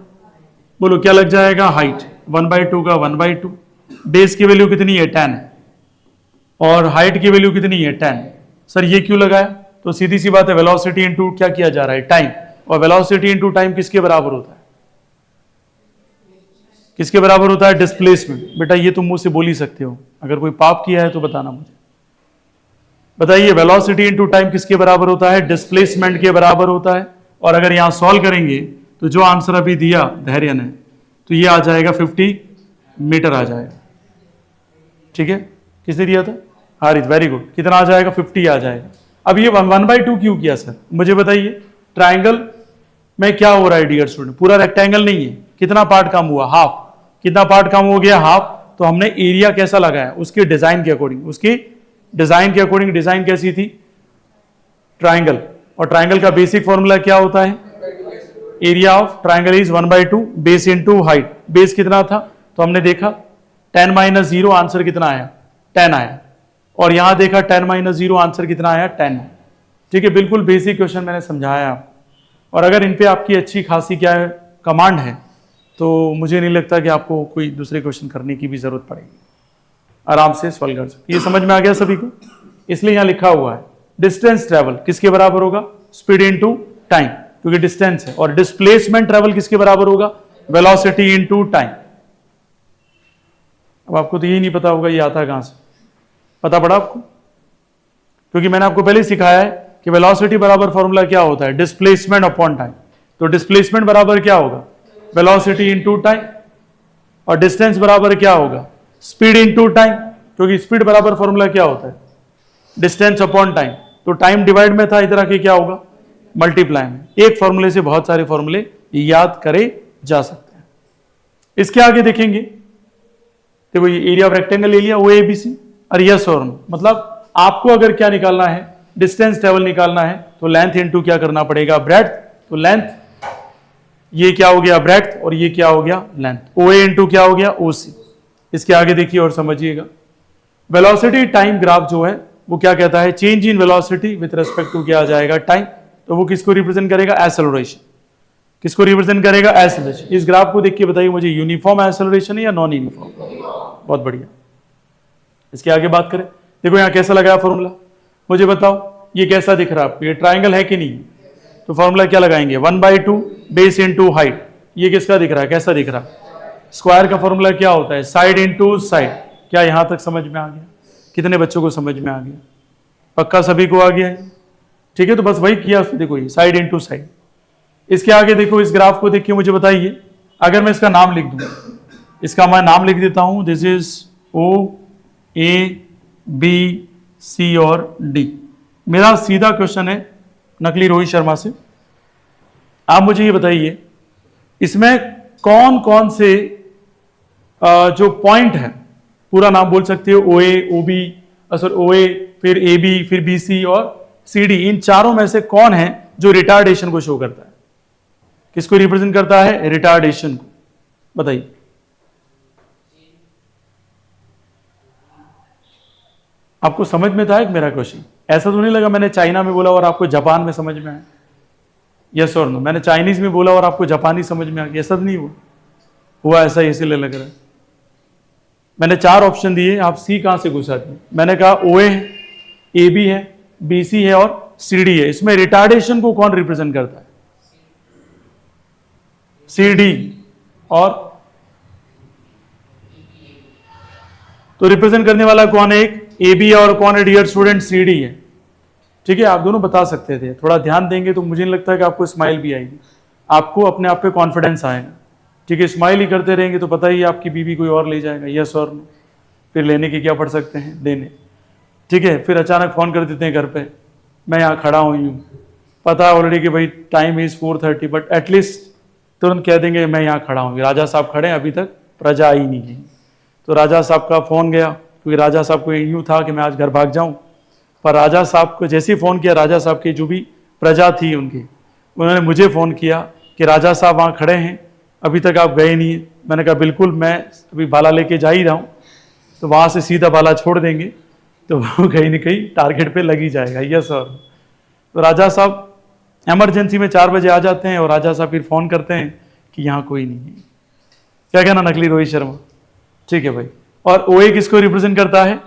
बोलो क्या लग जाएगा, हाइट 1/2 का 1/2। बेस की वैल्यू कितनी है, 10 है, और हाइट की वैल्यू कितनी है, 10। सर ये क्यों लगाया, तो सीधी सी बात है, वेलोसिटी इंटू क्या किया जा रहा है, टाइम। और वेलोसिटी इंटू टाइम किसके बराबर होता है, किसके बराबर होता है, डिस्प्लेसमेंट। बेटा ये तुम मुंह से बोल ही सकते हो, अगर कोई पाप किया है तो बताना मुझे। बताइए वेलोसिटी इंटू टाइम किसके बराबर होता है, डिस्प्लेसमेंट के बराबर होता है। और अगर यहां सॉल्व करेंगे तो जो आंसर अभी दिया धैर्य ने, तो ये आ जाएगा 50 मीटर आ जाएगा। ठीक है, किसने दिया था, हारित, वेरी गुड। कितना आ जाएगा, 50 आ जाएगा। अब ये 1/2 क्यों किया सर, मुझे बताइए। ट्राइंगल में क्या हो रहा है डियर स्टूडेंट, पूरा रेक्टेंगल नहीं है, कितना पार्ट कम हुआ, हाफ। कितना पार्ट कम हो गया, हाफ। तो हमने एरिया कैसा लगाया, उसके डिजाइन के अकॉर्डिंग, उसकी डिजाइन के अकॉर्डिंग। डिजाइन कैसी थी, ट्राइंगल। और ट्राइंगल का बेसिक फॉर्मूला क्या होता है, area of triangle is 1/2 base into height. Base कितना था, तो हमने देखा 10 - 0 आंसर कितना आया, 10 आया। और यहां देखा 10 - 0 आंसर कितना आया, 10। ठीक है, बिल्कुल बेसिक क्वेश्चन मैंने समझाया। और अगर इन पे आपकी अच्छी खासी क्या है, कमांड है, तो मुझे नहीं लगता कि आपको कोई दूसरे क्वेश्चन करने की भी जरूरत पड़ेगी, आराम से सॉल्व कर सकते। ये समझ में आ गया सभी को, इसलिए यहां लिखा हुआ है डिस्टेंस ट्रेवल किसके बराबर होगा, स्पीड इनटू टाइम, क्योंकि डिस्टेंस है। और डिस्प्लेसमेंट ट्रेवल किसके बराबर होगा, वेलोसिटी इनटू टाइम। अब आपको तो यही नहीं पता होगा ये आता कहां से, पता पड़ा आपको, क्योंकि मैंने आपको पहले सिखाया है कि वेलोसिटी बराबर फॉर्मूला क्या होता है, डिस्प्लेसमेंट अपॉन टाइम। तो डिस्प्लेसमेंट बराबर क्या होगा, वेलोसिटी इनटू टाइम। और डिस्टेंस बराबर क्या होगा, स्पीड इनटू टाइम, क्योंकि स्पीड बराबर फॉर्मूला क्या होता है, डिस्टेंस अपॉन टाइम। तो टाइम डिवाइड में था, इधर आके क्या होगा, मल्टीप्लाई में। एक फॉर्मूले से बहुत सारे फॉर्मूले याद करे जा सकते हैं। इसके आगे देखेंगे, देखो ये एरिया ऑफ रेक्टेंगल ले लिया, ओ ए बी सी, और यस और नो। मतलब आपको अगर क्या निकालना है, डिस्टेंस ट्रेवल निकालना है, तो लेंथ इनटू क्या करना पड़ेगा, ब्रेड्थ। तो लेंथ, ये क्या हो गया, ब्रेड्थ, और ये क्या हो गया, लेंथ। ओ ए इंटू क्या हो गया, ओ सी। इसके आगे देखिए और समझिएगा, वेलोसिटी टाइम ग्राफ जो है वो क्या कहता है, change in velocity with respect to क्या आ जाएगा, टाइम। तो वो किसको रिप्रेजेंट करेगा, एक्सेलरेशन। किसको रिप्रेजेंट करेगा, एक्सेलरेशन। इस ग्राफ को देख के बताइए मुझे, यूनिफॉर्म एक्सेलरेशन है या नॉन यूनिफॉर्म, बहुत बढ़िया। इसके आगे बात करें, देखो यहां कैसा लगाया फॉर्मूला, मुझे बताओ ये कैसा दिख रहा है आपको, ये ट्राइंगल है कि नहीं। तो फॉर्मूला क्या लगाएंगे, 1/2 बेस इनटू हाइट। ये किसका दिख रहा है, कैसा दिख रहा है, स्क्वायर का फॉर्मूला क्या होता है, साइड इनटू साइड। क्या यहां तक समझ में आ गया, कितने बच्चों को समझ में आ गया, पक्का सभी को आ गया है। ठीक है, तो बस वही किया, देखो ये साइड इनटू साइड। इसके आगे देखो, इस ग्राफ को देखिए मुझे बताइए, अगर मैं इसका नाम लिख दूं, इसका मैं नाम लिख देता हूं, this is O A B C और डी। मेरा सीधा क्वेश्चन है नकली रोहित शर्मा से, आप मुझे ये बताइए इसमें कौन कौन से जो पॉइंट है, पूरा नाम बोल सकते हो, ओ ए, ओ बी, सॉरी ओ ए, फिर ए बी, फिर बी सी और सी डी, इन चारों में से कौन है जो रिटार्डेशन को शो करता है, किसको रिप्रेजेंट करता है, रिटार्डेशन को, बताइए। आपको समझ में था एक मेरा क्वेश्चन, ऐसा तो नहीं लगा मैंने चाइना में बोला और आपको जापान में समझ में आया, यस और नो। मैंने चाइनीज में बोला और आपको जापानी समझ में आ गया, ऐसा तो नहीं हुआ ऐसा इसीलिए लग रहा है। मैंने 4 ऑप्शन दिए, आप सी कहां से घुसा दिए। मैंने कहा ओ ए बी है, बी सी है और सी डी है। इसमें रिटार्डेशन को कौन रिप्रेजेंट करता है, सी डी। और तो रिप्रेजेंट करने वाला कौन है, एक ए बी है और कौन है डियर स्टूडेंट, सी डी है। ठीक है, आप दोनों बता सकते थे, थोड़ा ध्यान देंगे तो मुझे नहीं लगता है कि आपको स्माइल भी आएगी, आपको अपने आप पे कॉन्फिडेंस आएगा। ठीक है, स्माइल ही करते रहेंगे तो पता ही आपकी बीवी कोई और ले जाएगा, यस और नो। फिर लेने के क्या पड़ सकते हैं, देने। ठीक है, फिर अचानक फोन कर देते हैं घर पे, मैं यहाँ खड़ा हुई हूँ, पता है ऑलरेडी कि भाई टाइम इज 4:30, बट एटलीस्ट तुरंत कह देंगे मैं यहाँ खड़ा हूँ, राजा साहब खड़े हैं, अभी तक प्रजा आई नहीं है। तो राजा साहब का फोन गया, क्योंकि राजा साहब को यूँ था कि मैं आज घर भाग जाऊँ, पर राजा साहब को जैसे ही फ़ोन किया, राजा साहब की जो भी प्रजा थी उनकी, उन्होंने मुझे फ़ोन किया कि राजा साहब वहाँ खड़े हैं अभी तक आप गए नहीं। मैंने कहा बिल्कुल, मैं अभी भाला लेके जा ही रहा हूँ, तो वहाँ से सीधा भाला छोड़ देंगे तो वो कहीं ना कहीं टारगेट पे लग ही जाएगा। Yes sir. तो राजा साहब इमरजेंसी में 4 बजे आ जाते हैं और राजा साहब फिर फ़ोन करते हैं कि यहाँ कोई नहीं है। क्या कहना नकली रोहित शर्मा? ठीक है भाई। और ओए किसको रिप्रेजेंट करता है?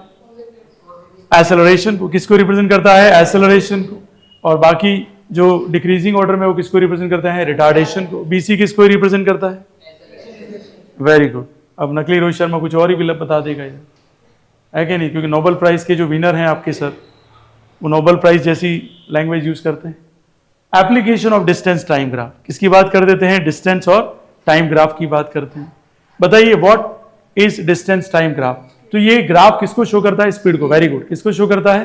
एक्सेलरेशन को। किसको रिप्रेजेंट करता है? एक्सेलरेशन को। और बाकी जो डिक्रीजिंग ऑर्डर में वो किसको रिप्रेजेंट करता है? रिटार्डेशन को। बीसी किसको रिप्रेजेंट करता है? Very good. अब नकली रोहित शर्मा कुछ और ही विलप बता देगा यार, है कि नहीं? क्योंकि नोबेल प्राइज के जो विनर हैं आपके सर, वो नोबेल प्राइज जैसी लैंग्वेज यूज करते हैं। Application of distance time graph, किसकी बात कर देते हैं? डिस्टेंस और टाइम ग्राफ की बात करते हैं। बताइए what is distance time graph? तो ये ग्राफ किसको शो करता है? स्पीड को। Very good. किसको शो करता है?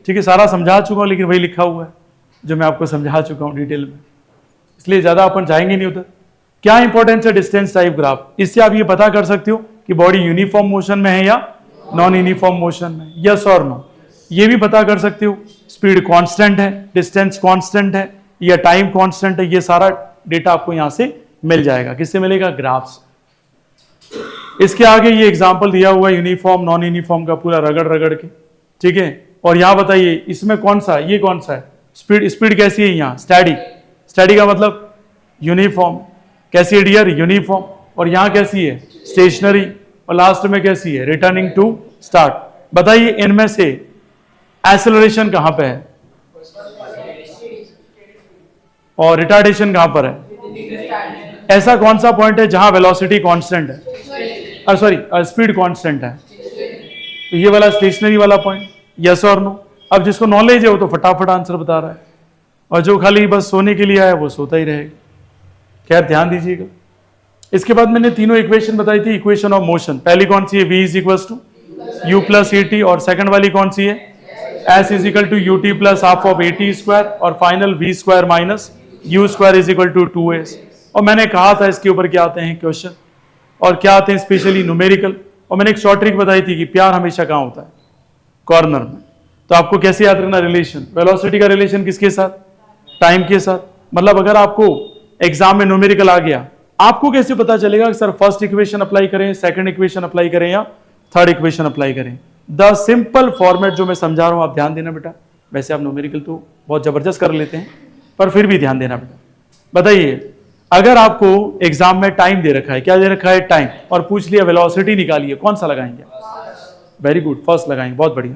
ठीक है, सारा समझा चुका हूं, लेकिन वही लिखा हुआ है जो मैं आपको समझा चुका हूं डिटेल में, इसलिए ज्यादा अपन जाएंगे नहीं उधर। क्या इंपॉर्टेंस है डिस्टेंस टाइम ग्राफ? इससे आप ये पता कर सकते हो कि बॉडी यूनिफॉर्म मोशन में है या नॉन यूनिफॉर्म मोशन में, यस और नो। ये भी पता कर सकते हो स्पीड कांस्टेंट है, डिस्टेंस कांस्टेंट है या टाइम कांस्टेंट है। ये सारा डेटा आपको यहां से मिल जाएगा। किससे मिलेगा? ग्राफ से। इसके आगे ये एग्जांपल दिया हुआ है यूनिफॉर्म नॉन यूनिफॉर्म का, पूरा रगड़ रगड़ के। ठीक है, और यहां बताइए इसमें कौन सा, ये कौन सा है? स्पीड। स्पीड कैसी है यहाँ? स्टैटिक। स्टैटिक का मतलब यूनिफॉर्म। कैसी है डियर? यूनिफॉर्म। और यहां कैसी है? स्टेशनरी। और लास्ट में कैसी है? Returning to start. बताइए इनमें से एक्सेलरेशन कहां पे है और रिटार्डेशन कहां पर है? ऐसा कौन सा पॉइंट है जहां वेलोसिटी कांस्टेंट है, सॉरी स्पीड कांस्टेंट है? तो ये वाला स्टेशनरी वाला पॉइंट, यस और नो। अब जिसको नॉलेज है वो तो फटाफट आंसर बता रहा है, और जो खाली बस सोने के लिए आया वो सोता ही रहेगा। खैर ध्यान दीजिएगा। इसके बाद मैंने तीनों इक्वेशन बताई थी, इक्वेशन ऑफ मोशन। पहली कौन सी है? v is equal to u plus a t. और सेकंड वाली कौन सी है? s is equal to u t plus half of a t square. और final v square minus u square is equal to 2s। और मैंने कहा था इसके ऊपर क्या आते हैं क्वेश्चन, और क्या आते हैं स्पेशली न्यूमेरिकल। और मैंने एक शॉर्ट ट्रिक बताई थी कि प्यार हमेशा कहाँ होता है? कॉर्नर में। तो आपको कैसे याद रखना रिलेशन? वेलोसिटी का रिलेशन किसके साथ? टाइम के साथ। मतलब अगर आपको एग्जाम में न्यूमेरिकल आ गया, आपको कैसे पता चलेगा कि सर फर्स्ट इक्वेशन अप्लाई करें, सेकंड इक्वेशन अप्लाई करें या थर्ड इक्वेशन अप्लाई करें? द सिंपल फॉर्मेट जो मैं समझा रहा हूं आप ध्यान देना बेटा। वैसे आप न्यूमेरिकल तो बहुत जबरदस्त कर लेते हैं, पर फिर भी ध्यान देना बेटा। बताइए अगर आपको एग्जाम में टाइम दे रखा है, क्या दे रखा है? टाइम। और पूछ लिया वेलोसिटी निकालिए, कौन सा लगाएंगे? वेरी गुड, फर्स्ट लगाएंगे। बहुत बढ़िया,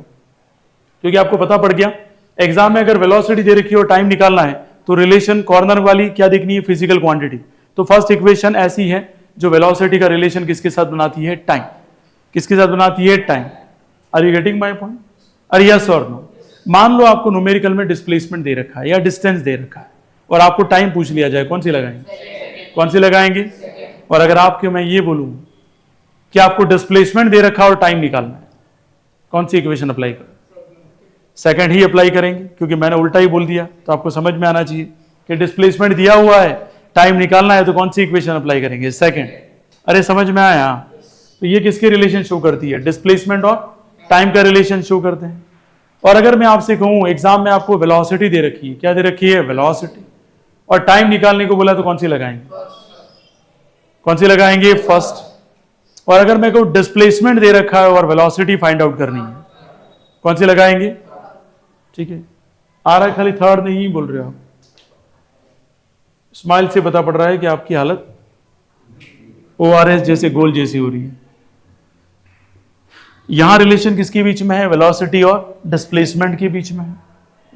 क्योंकि आपको पता पड़ गया एग्जाम में अगर वेलोसिटी दे रखी है और टाइम निकालना है तो रिलेशन कॉर्नर वाली क्या देखनी है? Physical quantity. तो फर्स्ट इक्वेशन ऐसी है जो वेलोसिटी का रिलेशन किसके साथ बनाती है? टाइम। किसके साथ बनाती है? Time. Are you getting my point? अरे यस और नो। मान लो आपको न्यूमेरिकल में डिस्प्लेसमेंट दे रखा है या डिस्टेंस दे रखा है और आपको टाइम पूछ लिया जाए, कौन सी लगाएंगे? कौन सी लगाएंगे? और अगर आपके मैं ये बोलूं कि आपको डिस्प्लेसमेंट दे रखा और टाइम निकालना है, कौन सी इक्वेशन अप्लाई करें? सेकंड ही अप्लाई करेंगे, क्योंकि मैंने उल्टा ही बोल दिया। तो आपको समझ में आना चाहिए कि डिस्प्लेसमेंट दिया हुआ है, टाइम निकालना है, तो कौन सी इक्वेशन अप्लाई करेंगे? सेकंड। अरे समझ में आया? तो ये किसके रिलेशन शो करती है? डिस्प्लेसमेंट और टाइम का रिलेशन शो करते हैं। और अगर मैं आपसे कहूं एग्जाम में आपको वेलोसिटी दे रखी है, क्या दे रखी है? वेलोसिटी। और टाइम निकालने को बोला तो कौन सी लगाएंगे? कौन सी लगाएंगे? फर्स्ट। और अगर मैं कहूं डिस्प्लेसमेंट दे रखा है और वेलोसिटी फाइंड आउट करनी है, कौन सी लगाएंगे? ठीक है, आ रहा है, खाली थर्ड नहीं बोल रहे हो आप। स्माइल से पता पड़ रहा है कि आपकी हालत ORS जैसे गोल जैसी हो रही है। यहां रिलेशन किसके बीच में है? वेलोसिटी और डिस्प्लेसमेंट के बीच में है,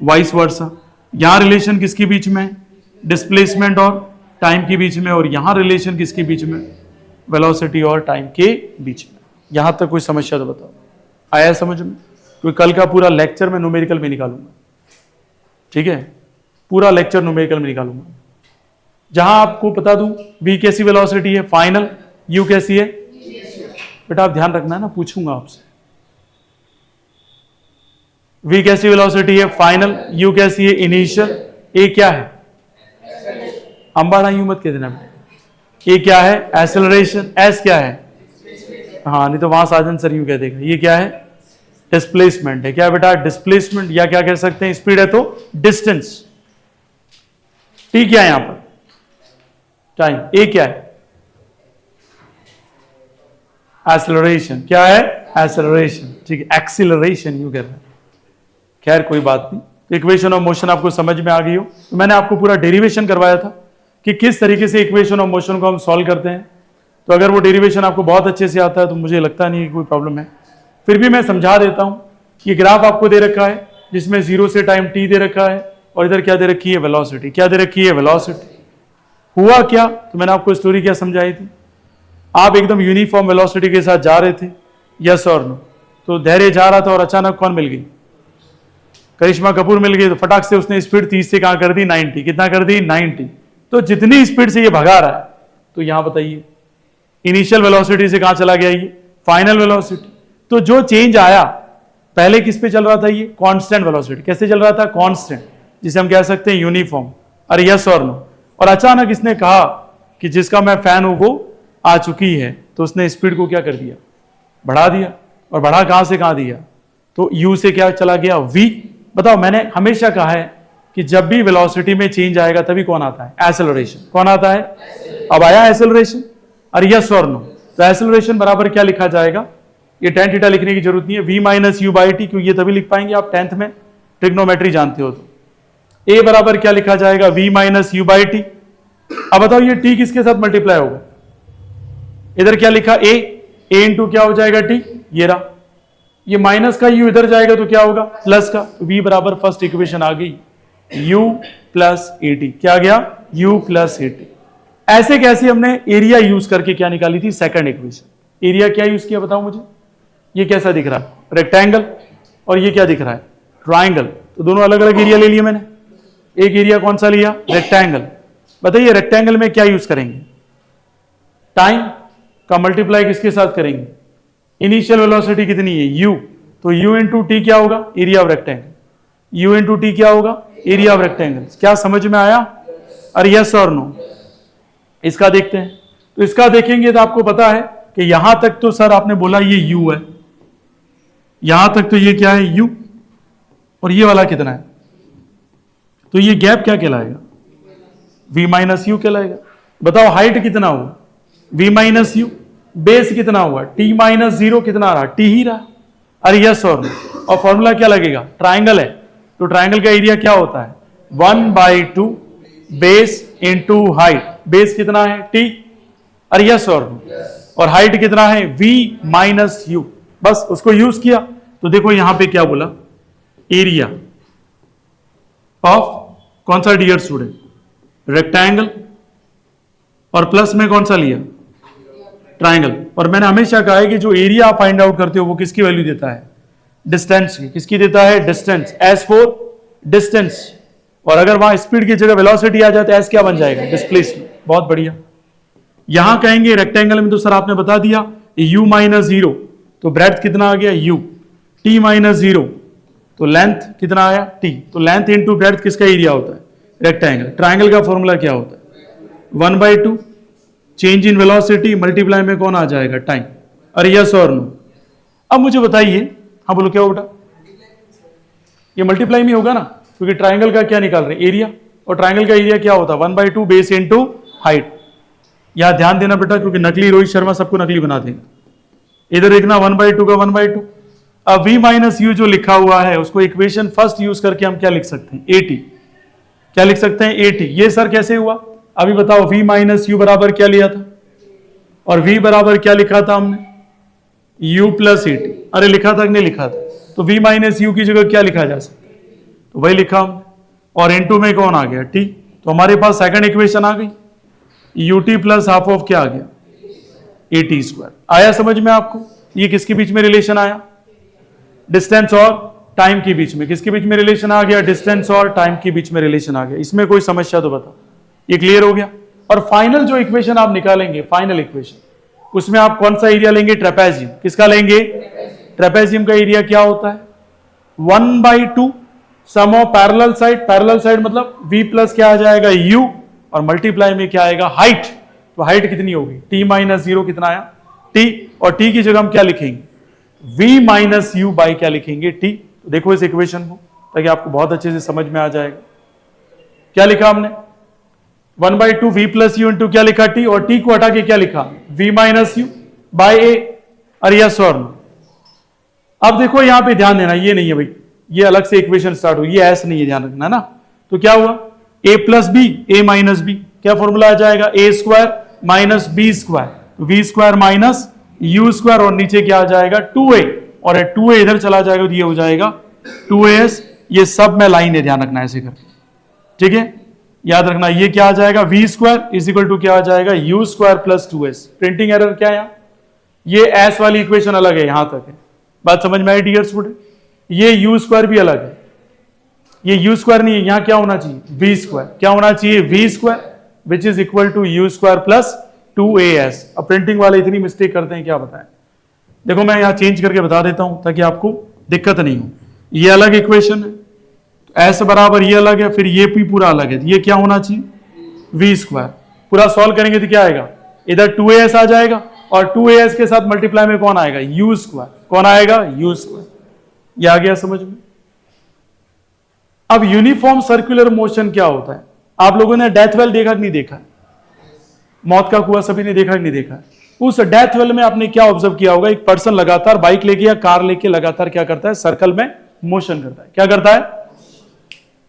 वाइस वर्सा। यहां रिलेशन किसके बीच में है? डिस्प्लेसमेंट और टाइम के बीच में। और यहां रिलेशन किसके बीच में? वेलोसिटी और टाइम के बीच में। यहां तक कोई समस्या तो बताओ, आया समझ में? क्योंकि कल का पूरा लेक्चर मैं न्यूमेरिकल में निकालूंगा। ठीक है, पूरा लेक्चर न्यूमेरिकल में निकालूंगा। जहां आपको बता दूं v कैसी वेलोसिटी है? फाइनल। u कैसी है? बेटा आप ध्यान रखना है ना, पूछूंगा आपसे। v कैसी वेलोसिटी है? फाइनल। u कैसी है? इनिशियल। a क्या है? अंबाड़ा यूं मत कह देना बेटा। a क्या है? एक्सेलरेशन। s क्या है? हाँ, नहीं तो वहां साजन सर यूं कह देगा। ये क्या है? डिस्प्लेसमेंट है। क्या बेटा? डिस्प्लेसमेंट, या क्या कह सकते हैं? स्पीड है तो डिस्टेंस। t क्या है यहां पर? टाइम। a क्या है? एक्सेलरेशन। क्या है? एक्सेलरेशन। ठीक है, एक्सीलरेशन यू कह रहे हैं। खैर कोई बात नहीं, तो इक्वेशन ऑफ मोशन आपको समझ में आ गई हो। तो मैंने आपको पूरा डेरिवेशन करवाया था कि किस तरीके से इक्वेशन ऑफ मोशन को हम सॉल्व करते हैं। तो अगर वो डेरिवेशन आपको बहुत अच्छे से आता है तो मुझे लगता नहीं कि कोई प्रॉब्लम है। फिर भी मैं समझा देता हूं। ये ग्राफ आपको दे रखा है जिसमें 0 से टाइम t दे रखा है और इधर क्या दे रखी है? वेलोसिटी। क्या दे रखी है? वेलोसिटी। हुआ क्या? तो मैंने आपको स्टोरी क्या समझाई थी। आप एकदम यूनिफॉर्म वेलोसिटी के साथ जा रहे थे, यस और नो। तो धैर्य जा रहा था और अचानक कौन मिल गई? करिश्मा कपूर मिल गई। तो फटाक से उसने स्पीड 30 से कहां कर दी? 90। कितना कर दी? 90। तो जितनी स्पीड से ये भगा रहा है, तो यहां बताइए इनिशियल वेलोसिटी से कहां चला गया? ये फाइनल वेलोसिटी। तो जो चेंज आया पहले किस पे चल रहा था? ये कांस्टेंट वेलोसिटी। कैसे चल रहा था? कांस्टेंट, जिसे हम कह सकते हैं यूनिफॉर्म। अरे यस और नो। और अचानक इसने कहा कि जिसका मैं फैन हूं वो आ चुकी है, तो उसने स्पीड को क्या कर दिया? बढ़ा दिया। और बढ़ा कहां से कहां दिया? तो u से क्या चला गया? v। बताओ, मैंने हमेशा कहा है कि जब भी वेलोसिटी में चेंज आएगा तभी कौन आता है? एक्सेलरेशन। कौन आता है? अब आया एक्सेलरेशन। अरे यस और नो। तो एक्सेलरेशन बराबर क्या लिखा जाएगा? ये tan थीटा लिखने की जरूरत नहीं है, v minus you by T, क्योंकि ये तभी लिख पाएंगे आप 10th में ट्रिग्नोमेट्री जानते हो। तो a बराबर क्या लिखा जाएगा? v minus you by T. अब बताओ ये t किसके साथ मल्टीप्लाई होगा? इधर क्या लिखा? a इंटू क्या हो जाएगा? t। ये रहा। ये माइनस का u इधर जाएगा तो क्या होगा? प्लस का। v बराबर फर्स्ट इक्वेशन आ गई u प्लस ए टी। क्या आ गया? u plus a T. ऐसे कैसे हमने एरिया यूज करके क्या निकाली थी? Second equation. एरिया क्या यूज किया बताओ मुझे? ये कैसा दिख रहा है? रेक्टेंगल। और ये क्या दिख रहा है? ट्राइंगल। तो दोनों अलग अलग एरिया ले लिए मैंने। एक एरिया कौन सा लिया? रेक्टेंगल। बताइए रेक्टेंगल में क्या यूज करेंगे? टाइम का मल्टीप्लाई किसके साथ करेंगे? इनिशियल वेलोसिटी कितनी है? u। तो u इंटू टी क्या होगा? Area of rectangle. u into T क्या होगा? Area of rectangle. क्या समझ में आया? अरे यस और नो। इसका देखते हैं। तो इसका देखेंगे तो आपको पता है कि यहां तक तो सर आपने बोला ये u है, यहां तक तो ये क्या है? u। और ये वाला कितना है? तो ये गैप क्या कहलाएगा? v माइनस यू कहलाएगा। बताओ हाइट कितना हुआ? v minus you. बेस कितना हुआ? t minus 0। कितना रहा? t ही रहा। अरे यस और नो। और फॉर्मूला क्या लगेगा? ट्राइंगल है तो ट्राइंगल का एरिया क्या होता है? 1/2 बेस इंटू हाइट। बेस कितना है? t। अरे यस और नो। और हाइट कितना है? v minus you. बस उसको यूज किया। तो देखो यहां पे क्या बोला? एरिया ऑफ कौन सा डियर स्टूडेंट? रेक्टेंगल। और प्लस में कौन सा लिया? ट्राइंगल। और मैंने हमेशा कहा है कि जो एरिया आप फाइंड आउट करते हो वो किसकी वैल्यू देता है? डिस्टेंस की। किसकी देता है? डिस्टेंस। S for distance. और अगर वहां स्पीड की जगह वेलोसिटी आ जाए तो एस क्या बन जाएगा? डिस्प्लेसमेंट। बहुत बढ़िया। यहां कहेंगे रेक्टेंगल में तो सर आपने बता दिया u माइनस 0। तो ब्रेड्थ कितना आ गया? u। t माइनस 0 तो लेंथ कितना आया? t। तो लेंथ इंटू ब्रेड्थ किसका एरिया होता है? रेक्टेंगल। ट्राइंगल का फॉर्मूला क्या होता है? 1/2 चेंज इन वेलोसिटी मल्टीप्लाई में कौन आ जाएगा? टाइम। अरे यस और नो। अब मुझे बताइए, हाँ बोलो क्या बेटा? ये मल्टीप्लाई में होगा ना, क्योंकि ट्राइंगल का क्या निकाल रहे हैं? एरिया। और ट्राइंगल का एरिया क्या होता है? 1/2 बेस इंटू हाइट। यहां ध्यान देना बेटा, क्योंकि नकली रोहित शर्मा सबको नकली बना देगा। इधर देखना 1/2 का 1/2। अब v माइनस यू जो लिखा हुआ है उसको इक्वेशन फर्स्ट यूज करके हम क्या लिख सकते हैं? at। क्या लिख सकते हैं? at। ये सर कैसे हुआ? अभी बताओ। v माइनस यू बराबर क्या लिया था? और v बराबर क्या लिखा था हमने? u plus at। अरे लिखा था कि नहीं लिखा था? तो v माइनस यू की जगह क्या लिखा जा सकता है? तो वही लिखा हमने। और इनटू में कौन आ गया? t। तो हमारे पास सेकंड इक्वेशन आ गई, ut प्लस हाफ ऑफ क्या आ गया? at square. आया समझ में आपको? ये किसके बीच में रिलेशन आया? डिस्टेंस और टाइम के बीच में। किसके बीच में रिलेशन आ गया? डिस्टेंस और टाइम के बीच में रिलेशन आ गया। इसमें कोई समस्या तो बताओ। ये क्लियर हो गया? और फाइनल जो इक्वेशन आप निकालेंगे, फाइनल इक्वेशन, उसमें आप कौन सा एरिया लेंगे? ट्रेपेजियम। किसका लेंगे? ट्रेपेजियम का एरिया क्या होता है? 1/2 sum of parallel side. Parallel side मतलब v प्लस क्या आ जाएगा? u। और मल्टीप्लाई में क्या आएगा? हाइट। तो हाइट कितनी होगी? t माइनस 0 कितना आया? t। और t की जगह हम क्या लिखेंगे? v माइनस यू बाई क्या लिखेंगे? t। तो देखो इस इक्वेशन को, ताकि आपको बहुत अच्छे से समझ में आ जाएगा। क्या लिखा हमने? 1/2 v प्लस यू इंटू क्या लिखा? t। और t को हटा के क्या लिखा? v minus you by a। और यस और नो। अब देखो यहां पे ध्यान देना, ये नहीं है भाई, ये अलग से इक्वेशन स्टार्ट हुई, ये ऐसे नहीं है, ध्यान रखना ना। तो क्या हुआ, a plus b a minus b, क्या फॉर्मूला आ जाएगा, a square minus b square, v square minus u square, और नीचे क्या आ जाएगा 2a, और 2a इधर चला जाएगा तो ये हो जाएगा 2as। ये सब में लाइन है, ध्यान रखना ऐसे करके, ठीक है। याद रखना ये क्या आ जाएगा, v square is equal to क्या आ जाएगा, u square plus 2s। Printing error क्या है यहाँ, ये एस वाली इक्वेशन अलग है, यहां तक है, बात समझ में आई डियर स्टूडेंट। ये यू स्क्वायर भी अलग है, ये यू स्क्वायर नहीं है, यहां क्या होना चाहिए, वी स्क्वायर, क्या होना चाहिए, v square which is equal to u square plus 2as। अब प्रिंटिंग वाले इतनी मिस्टेक करते हैं, क्या बताएं। देखो मैं यहां चेंज करके बता देता हूं ताकि आपको दिक्कत नहीं हो। ये अलग इक्वेशन है, एस बराबर ये अलग है, फिर ये भी पूरा अलग है, ये क्या होना चाहिए, वी स्क्वायर। पूरा सॉल्व करेंगे तो क्या आएगा, इधर 2as आ जाएगा, और 2as के साथ मल्टीप्लाई में कौन आएगा, यू स्क्वायर, कौन आएगा, यू स्क्वायर। ये आ गया समझ में। अब यूनिफॉर्म सर्कुलर मोशन क्या होता है, आप लोगों ने डेथ वेल देखा कि नहीं देखा है, मौत का कुआं सभी ने देखा कि नहीं देखा है। उस डेथ वेल में आपने क्या ऑब्जर्व किया होगा, एक पर्सन लगातार बाइक लेके या कार लेके लगातार क्या करता है, सर्कल में मोशन करता है, क्या करता है।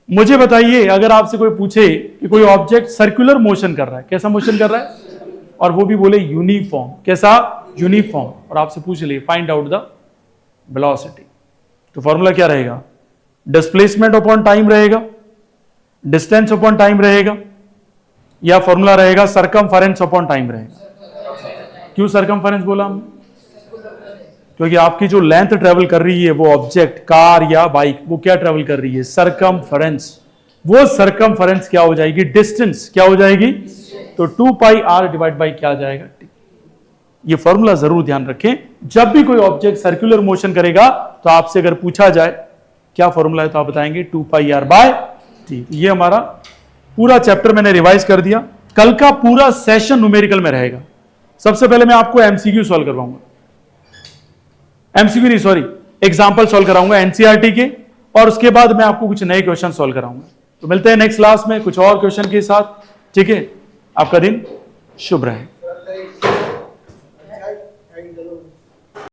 मुझे बताइए, अगर आपसे कोई पूछे कि कोई ऑब्जेक्ट सर्कुलर मोशन कर रहा है, कैसा मोशन कर रहा है, और वो भी बोले यूनिफॉर्म, कैसा, यूनिफॉर्म, और आपसे पूछ ले फाइंड आउट द वेलोसिटी, तो फॉर्मूला क्या रहेगा, डिस्प्लेसमेंट अपॉन टाइम रहेगा, डिस्टेंस अपॉन टाइम रहेगा, या फॉर्मूला रहेगा सरकमफेरेंस अपॉन टाइम रहेगा। क्यों सरकमफेरेंस बोला हम, क्योंकि आपकी जो लेंथ ट्रेवल कर रही है वो ऑब्जेक्ट कार या बाइक, वो क्या ट्रेवल कर रही है, सरकमफेरेंस। वो सरकमफेरेंस क्या हो जाएगी, डिस्टेंस क्या हो जाएगी, तो 2 पाई आर डिवाइड बाई क्या आ जाएगा टी। ये फॉर्मूला जरूर ध्यान रखें, जब भी कोई ऑब्जेक्ट सर्कुलर मोशन करेगा तो आपसे अगर पूछा जाए क्या फॉर्मूला है तो आप बताएंगे 2 पाई आर बाय टी। ये हमारा पूरा चैप्टर मैंने रिवाइज कर दिया। कल का पूरा सेशन न्यूमेरिकल में रहेगा। सबसे पहले मैं आपको एमसीक्यू सॉल्व करवाऊंगा, एमसीक्यू नहीं सॉरी, एग्जाम्पल सॉल्व कराऊंगा एनसीईआरटी के, और उसके बाद मैं आपको कुछ नए क्वेश्चन सॉल्व कराऊंगा। तो मिलते हैं नेक्स्ट क्लास में कुछ और क्वेश्चन के साथ, ठीक है। आपका दिन शुभ रहे।